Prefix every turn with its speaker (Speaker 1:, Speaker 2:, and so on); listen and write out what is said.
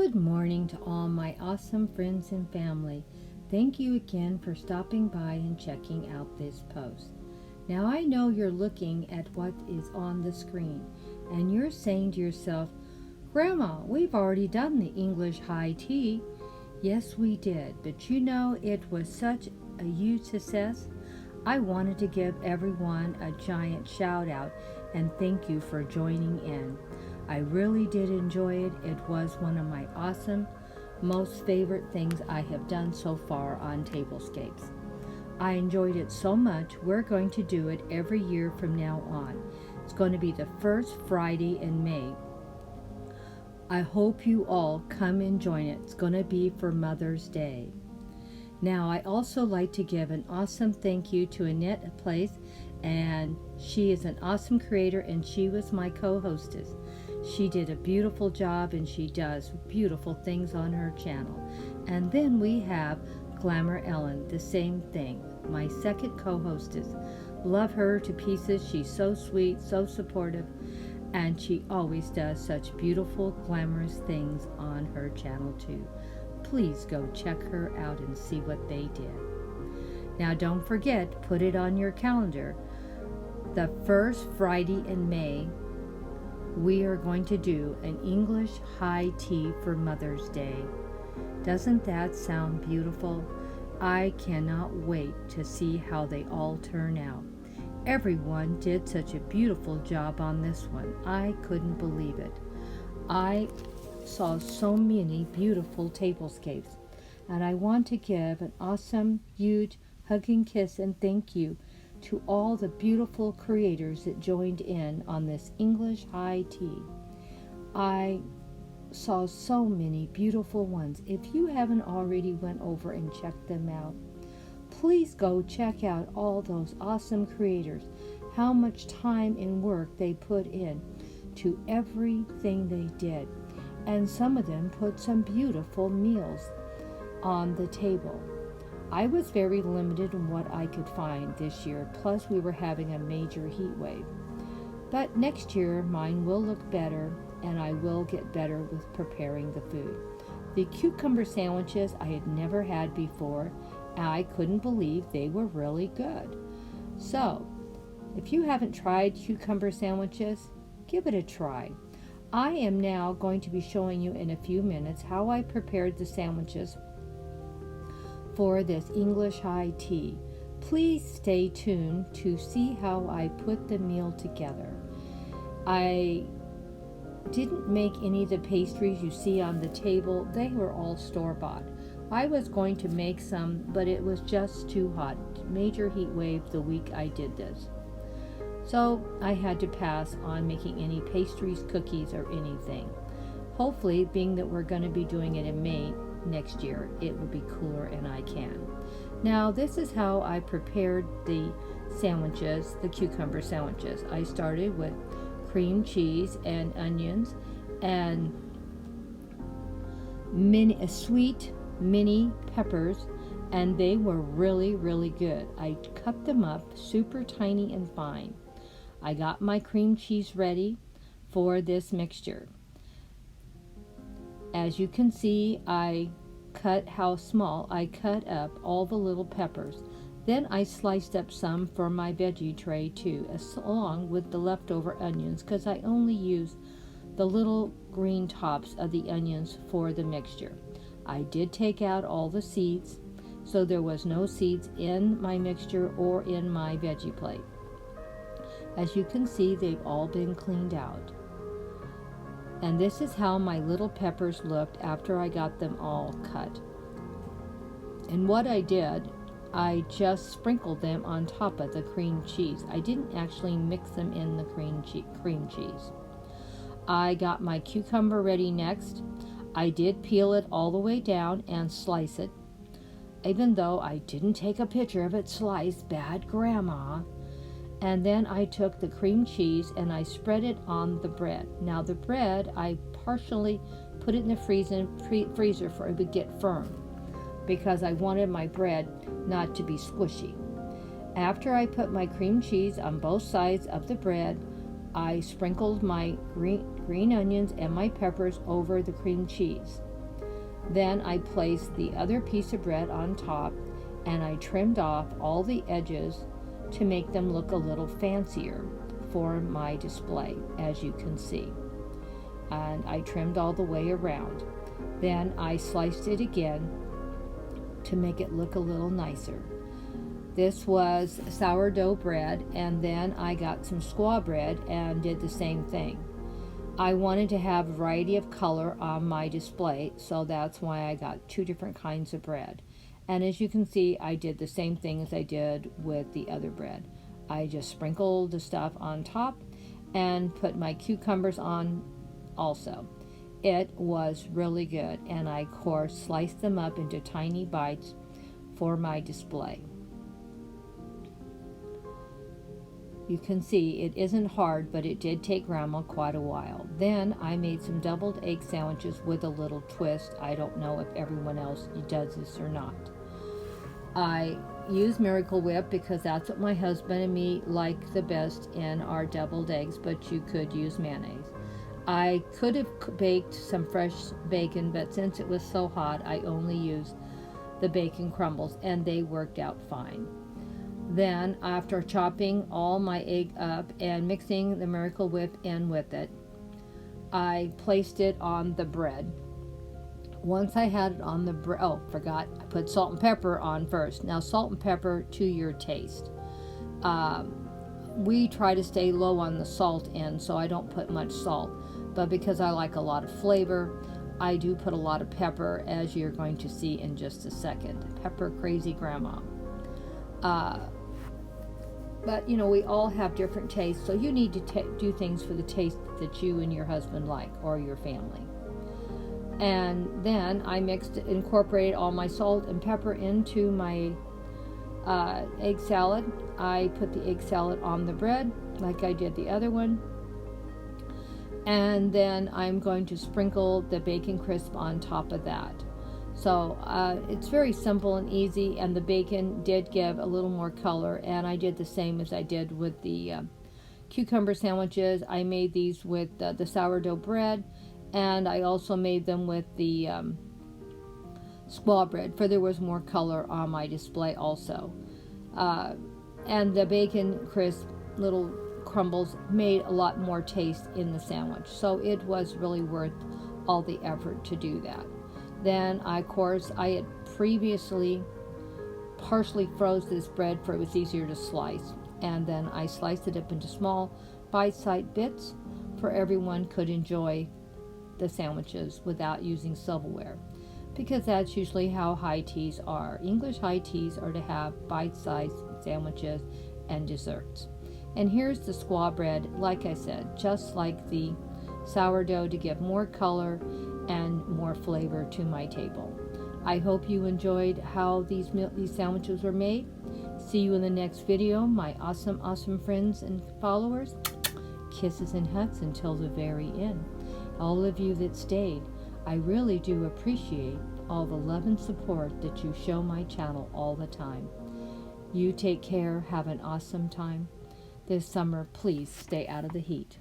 Speaker 1: Good morning to all my awesome friends and family. Thank you again for stopping by and checking out this post. Now I know you're looking at what is on the screen and you're saying to yourself, Grandma, we've already done the English high tea. Yes, we did, but you know it was such a huge success. I wanted to give everyone a giant shout out and thank you for joining in. I really did enjoy it. It was one of my awesome, most favorite things I have done so far on Tablescapes. I enjoyed it so much, we're going to do it every year from now on. It's going to be the first Friday in May. I hope you all come and join it. It's going to be for Mother's Day. Now, I also like to give an awesome thank you to Annette Place, and she is an awesome creator, and she was my co-hostess. She did a beautiful job, and she does beautiful things on her channel. And then we have Glamour Ellen, the same thing, my second co-hostess. Love her to pieces. She's so sweet, so supportive, and she always does such beautiful, glamorous things on her channel too. Please go check her out and see what they did. Now don't forget, put it on your calendar. The first Friday in May, we are going to do an English high tea for Mother's Day. Doesn't that sound beautiful? I cannot wait to see how they all turn out. Everyone did such a beautiful job on this one. I couldn't believe it. I saw so many beautiful tablescapes, and I want to give an awesome, huge hug and kiss and thank you to all the beautiful creators that joined in on this English high tea. I saw so many beautiful ones. If you haven't already went over and checked them out, please go check out all those awesome creators, how much time and work they put in to everything they did. And some of them put some beautiful meals on the table. I was very limited in what I could find this year, plus we were having a major heat wave. But next year mine will look better, and I will get better with preparing the food. The cucumber sandwiches I had never had before, and I couldn't believe they were really good. So, if you haven't tried cucumber sandwiches, give it a try. I am now going to be showing you in a few minutes how I prepared the sandwiches for this English high tea. Please stay tuned to see how I put the meal together. I didn't make any of the pastries you see on the table. They were all store-bought. I was going to make some, but it was just too hot. Major heat wave the week I did this. So I had to pass on making any pastries, cookies, or anything. Hopefully, being that we're going to be doing it in May next year, it will be cooler and I can. Now, this is how I prepared the sandwiches, the cucumber sandwiches. I started with cream cheese and onions and sweet mini peppers, and they were really, really good. I cut them up super tiny and fine. I got my cream cheese ready for this mixture. As you can see, I cut up all the little peppers. Then I sliced up some for my veggie tray too, along with the leftover onions, because I only use the little green tops of the onions for the mixture. I did take out all the seeds, so there was no seeds in my mixture or in my veggie plate. As you can see, they've all been cleaned out. And this is how my little peppers looked after I got them all cut. And what I did, I just sprinkled them on top of the cream cheese. I didn't actually mix them in the cream cheese. I got my cucumber ready next. I did peel it all the way down and slice it, even though I didn't take a picture of it sliced. Bad grandma. And then I took the cream cheese and I spread it on the bread. Now the bread, I partially put it in the freezer for it would get firm, because I wanted my bread not to be squishy. After I put my cream cheese on both sides of the bread, I sprinkled my green onions and my peppers over the cream cheese. Then I placed the other piece of bread on top, and I trimmed off all the edges to make them look a little fancier for my display, as you can see. And I trimmed all the way around. Then I sliced it again to make it look a little nicer. This was sourdough bread, and then I got some squaw bread and did the same thing. I wanted to have a variety of color on my display, so that's why I got 2 different kinds of bread. And as you can see, I did the same thing as I did with the other bread. I just sprinkled the stuff on top and put my cucumbers on also. It was really good, and I, of course, sliced them up into tiny bites for my display. You can see it isn't hard, but it did take Grandma quite a while. Then I made some deviled egg sandwiches with a little twist. I don't know if everyone else does this or not. I use Miracle Whip because that's what my husband and me like the best in our deviled eggs, but you could use mayonnaise. I could have baked some fresh bacon, but since it was so hot, I only used the bacon crumbles, and they worked out fine. Then, after chopping all my egg up and mixing the Miracle Whip in with it, I placed it on the bread. Once I had it on the bread, I put salt and pepper on first. Now, salt and pepper to your taste. We try to stay low on the salt end, so I don't put much salt. But because I like a lot of flavor, I do put a lot of pepper, as you're going to see in just a second. Pepper crazy grandma. But, we all have different tastes, so you need to do things for the taste that you and your husband like, or your family. And then I incorporated all my salt and pepper into my egg salad. I put the egg salad on the bread, like I did the other one. And then I'm going to sprinkle the bacon crisp on top of that. So it's very simple and easy, and the bacon did give a little more color, and I did the same as I did with the cucumber sandwiches. I made these with the sourdough bread, and I also made them with the squaw bread, for there was more color on my display also. And the bacon crisp little crumbles made a lot more taste in the sandwich, so it was really worth all the effort to do that. Then, of course, I had previously partially froze this bread for it was easier to slice, and then I sliced it up into small bite-sized bits for everyone could enjoy the sandwiches without using silverware, because that's usually how high teas are. English high teas are to have bite-sized sandwiches and desserts. And here's the squaw bread, like I said, just like the sourdough, to give more color and more flavor to my table. I hope you enjoyed how these sandwiches were made. See you in the next video, my awesome friends and followers. Kisses and hugs until the very end. All of you that stayed, I really do appreciate all the love and support that you show my channel all the time. You take care, have an awesome time. This summer, please stay out of the heat.